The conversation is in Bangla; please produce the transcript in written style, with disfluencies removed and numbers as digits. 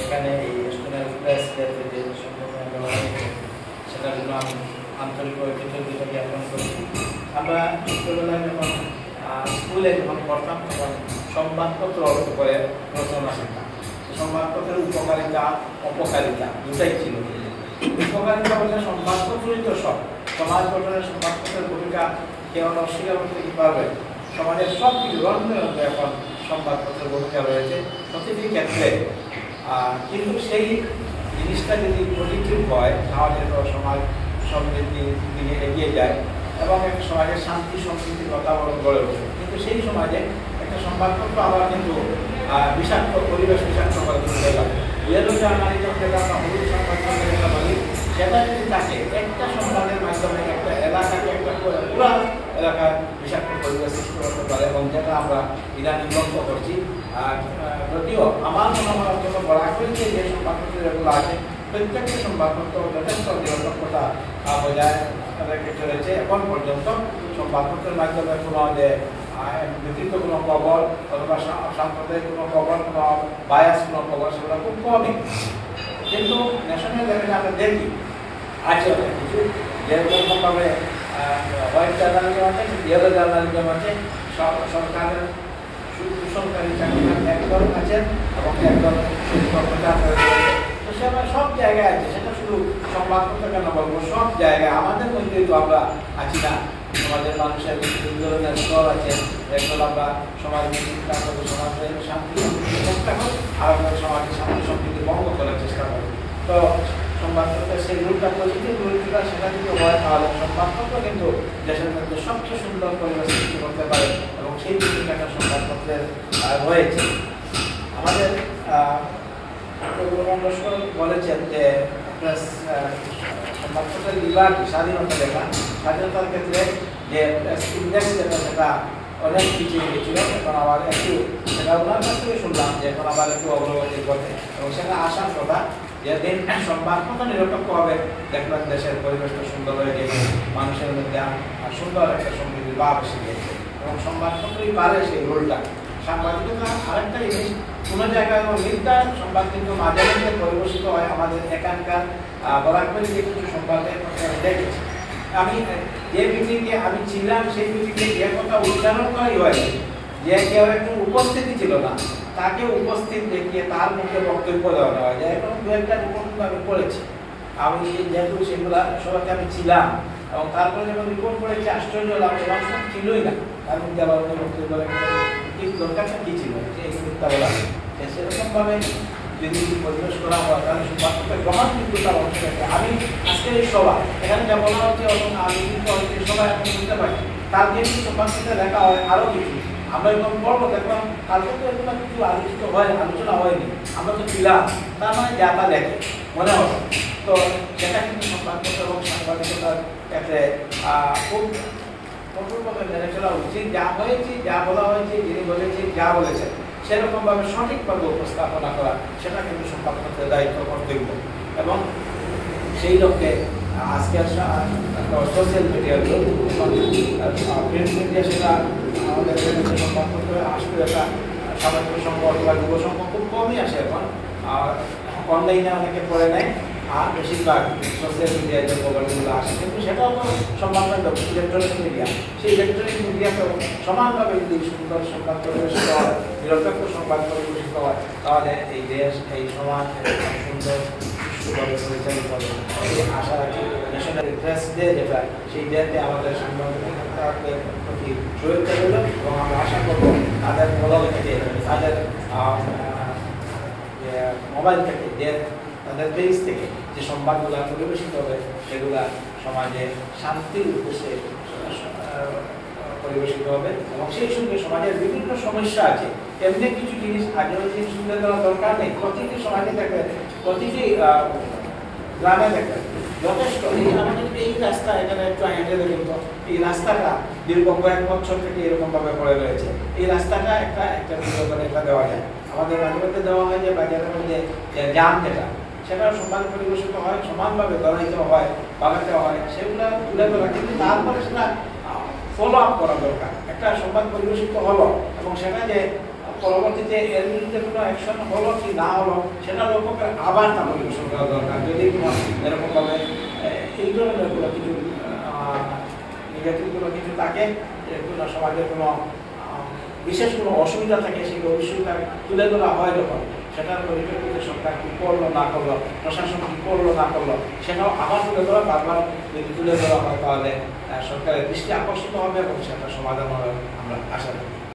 এখানে এই ন্যাশনাল প্রেস ডেতে যে সম্বোধনা দেওয়া হয়েছে সেটার জন্য আমি আন্তরিকভাবে কৃতজ্ঞতা জ্ঞাপন করি। আমরা ছোটবেলায় যখন স্কুলে যখন পড়তাম তখন সংবাদপত্র করে রচনা শিখতাম। সংবাদপত্রের উপকারিতা অপকারিতা দুটাই ছিল। উপকারিতা বলতে সংবাদপত্রই তো সব, সমাজ গঠনের সংবাদপত্রের ভূমিকা কেউ অস্বীকার করতে কি পারবে? সমাজের সব কিছু রন্ধে এখন সংবাদপত্রের ভূমিকা রয়েছে প্রতিটি ক্ষেত্রে। কিন্তু সেই জিনিসটা যদি পজিটিভ হয় তাহলে তো সমাজ সমৃদ্ধির দিকে এগিয়ে যায় এবং একটা সমাজের শান্তি সম্প্রীতির বাতাবরণ গড়ে ওঠে। কিন্তু সেই সমাজে একটা সংবাদপত্র আবার কিন্তু বিষাক্ত পরিবেশ বিষাক্ত করে তুলতে পারে। ইয়েলো জার্নালিজম যেটা আমরা হলুদ সংবাদপত্র যেটা বলি, সেটা যদি থাকে একটা সংবাদের মাধ্যমে একটা এলাকাকে একটা পুরো এলাকার বিষাক্ত পরিবেশ সৃষ্টি করতে পারে এবং যেটা আমরা ইদানিং লক্ষ্য করছি। যদিও আমার মনে হয় অন্তত বলা হয়েছে যে সংবাদপত্র যেগুলো আছে প্রত্যেকটা সংবাদপত্র যথেষ্ট নিরপেক্ষতা বজায় রেখে চলেছে। এখন পর্যন্ত সংবাদপত্রের মাধ্যমে কোনো যে বিকৃত কোনো খবর অথবা সাম্প্রদায়িক কোনো খবর, কোনো বায়াস কোনো খবর সেগুলো খুব কমই। কিন্তু ন্যাশনাল লেভেলে আমরা দেখি আছে অনেক কিছু, যেরকমভাবে হোয়াইট জার্নালিজম আছে, ইয়েলো জার্নালিজম আছে। সরকারের সরকারি চাকরির একদল আছেন এবং একদল কর্মচারী রয়েছে। তো সেটা সব জায়গায় আছে, সেটা শুধু সংবাদপত্র কেন বলবো, সব জায়গায় আমাদের মধ্যেই তো আমরা আছি না। সমাজের মানুষের বিভিন্ন ধরনের স্তর আছে। একদল আমরা সমাজ চিন্তা করি, সমাজের শান্তি সম্প্রীতি চেষ্টা করি, আর আমরা সমাজের শান্তি সম্প্রীতি ভঙ্গ করার চেষ্টা করি। তো সংবাদপত্রের সেই রুলটা পজিটিভ রুলটা সেটা যদি হয় তাহলে সংবাদপত্র কিন্তু দেশের মধ্যে সবচেয়ে সুন্দর পরিবেশ সৃষ্টি করতে পারে এবং সেই ভূমিকাটা সংবাদপত্রের রয়েছে। আমাদের বলেছেন যে সংবাদপত্রের লিবার্টি স্বাধীনতা লেখা, স্বাধীনতার ক্ষেত্রে যে ইন্ডেক্স যেটা সেটা অনেক পিছিয়ে গেছিল, এখন আবার একটু সেটা ওনার কাছ থেকে শুনলাম যে এখন আবার একটু অগ্রগতি করতে এবং সেটা আসার কথা যে দিন সংবাদপত্র নিরপেক্ষ হবে, দেখবেন দেশের পরিবেশটা সুন্দর হয়ে গেছে, মানুষের মধ্যে সুন্দর একটা সমৃদ্ধির ভাব এসে গেছে এবং সংবাদপত্রই পারে সেই রোলটা। সাংবাদিকতা আরেকটা জিনিস, কোনো জায়গায় মিথ্যা সংবাদ কিন্তু মাঝে মধ্যে পরিবেশিত হয়। আমাদের এখানকার বরাকবাড়ি যে কিছু সংবাদে দেখেছি, আমি যে মিটিংয়ে আমি ছিলাম সেই মিটিংয়ে যে কথা উচ্চারণ করাই হয় যে কেউ একজন উপস্থিতি ছিল না, তাকে উপস্থিত দেখিয়ে তার মুখে বক্তব্য দেওয়া হয়। যে এখন দু একটা রিপোর্ট আমি পড়েছি, আমি যেহেতু সেগুলা সবাইকে আমি ছিলাম এবং তারপরে যখন রিপোর্ট পড়েছি আশ্চর্য লাগলো, মানুষ ছিলই না, তার মধ্যে আবার বক্তব্য কি দরকারটা কী ছিল যে এই মিথ্যা বলা। সেরকমভাবে যদি পরিবেশ করা হয় তাহলে সংবাদপত্রের গ্রহণ কিন্তু তার অংশ থাকে। আমি আজকের এই সভা এখানে যা বলা হচ্ছে এবং আমি কিন্তু সবাই এখন বুঝতে পারি তার যে কিছু সংবাদপত্রে লেখা হয় আরও কিছু আমরা এরকম পড়বো, দেখলাম কালকে তো এগুলো কিছু আলোচিত হয়, আলোচনা হয়নি, আমরা তো ছিলাম, তার মানে যা তা দেখে মনে হয়। তো সেটা কিন্তু সংবাদপত্র এবং সাংবাদিকতার ক্ষেত্রে খুব কঠোরভাবে মেনে চলা উচিত। যা হয়েছে, যা বলা হয়েছে, যিনি বলেছেন যা বলেছেন সেরকমভাবে সঠিকভাবে উপস্থাপনা করা, সেটা কিন্তু সংবাদপত্রের দায়িত্ব কর্তব্য। এবং সেই লক্ষ্যে আজকের সোশ্যাল মিডিয়াগুলো প্রিন্ট মিডিয়া সেটা আমাদের সংবাদপত্র আসলে একটা সামাজিক সংঘ অথবা যুব সংঘ খুব কমই আসে এখন, আর অনলাইনে অনেকে পড়ে নেয়, আর বেশিরভাগ সোশ্যাল মিডিয়ায় যে খবরগুলো আসে কিন্তু সেটাও তো সংবাদ মাধ্যম ইলেকট্রনিক মিডিয়া। সেই ইলেকট্রনিক মিডিয়াতেও সমানভাবে যদি সুন্দর সংবাদ পরিবেশিত হয়, নিরপেক্ষ সংবাদ পরিবেশিত হয়, তাহলে এই দেশ এই সমাজ সুন্দর সুভাবে পরিচালিত হবে এই আশা রাখি। ন্যাশনাল প্রেস ডে যেটা, সেই ডেতে আমাদের সাংবাদিকদের প্রতি শুভেচ্ছা রইল এবং আমরা আশা করবো তাদের ব্লগ থেকে, তাদের মোবাইল থেকে, যে তাদের পেজ থেকে যে সংবাদগুলো পরিবেশিত হবে সেগুলা সমাজে শান্তির উদ্দেশ্যে পরিবেশিত হবে এবং সেই সঙ্গে সমাজের বিভিন্ন সমস্যা আছে, এমনি কিছু জিনিস আগেও জিনিস তুলে দেওয়ার দরকার নেই। প্রতিটি সমাজে দেখবে, প্রতিটি গ্রামে দেখবে যথেষ্ট আমাদের এই রাস্তা এখানে একটু হেঁটে দেখুন তো, এই রাস্তাটা দীর্ঘ কয়েক বছর থেকে এরকমভাবে পড়ে রয়েছে। এই রাস্তাটা একটা একটা দেওয়া যায়, আমাদের মাঝে মধ্যে দেওয়া হয় যে বাজারের মধ্যে জাম যেটা, সেটা সমান পরিবেশিত হয়, সমানভাবে ধরাইতে হয়, বাগাতে হয়, সেগুলো তুলে ধরা, কিন্তু তারপরে সেটা ফলো আপ করা দরকার। একটা সংবাদ পরিবেশিত হলো এবং সেটা যে পরবর্তীতে এর বিরুদ্ধে কোনো অ্যাকশন হলো কি না হলো সেটা লক্ষ্য করে আবার তা পরিবেশন করা দরকার। যদি কোনো এরকমভাবে এই ধরনের কোনো কিছু নেগেটিভ কোনো কিছু থাকে, কোনো সমাজের কোনো বিশেষ কোনো অসুবিধা থাকে, সেগুলো অবশ্যই তুলে ধরা হয় যখন, সেটার পরিপ্রেক্ষিতে সরকার কী করলো না করলো, প্রশাসন কী করলো না করলো, সেটাও আবার তুলে ধরা, বারবার যদি তুলে ধরা হয় তাহলে সরকারের দৃষ্টি আকর্ষিত হবে এবং সেটা সমাধান হবে আমরা আশা করি।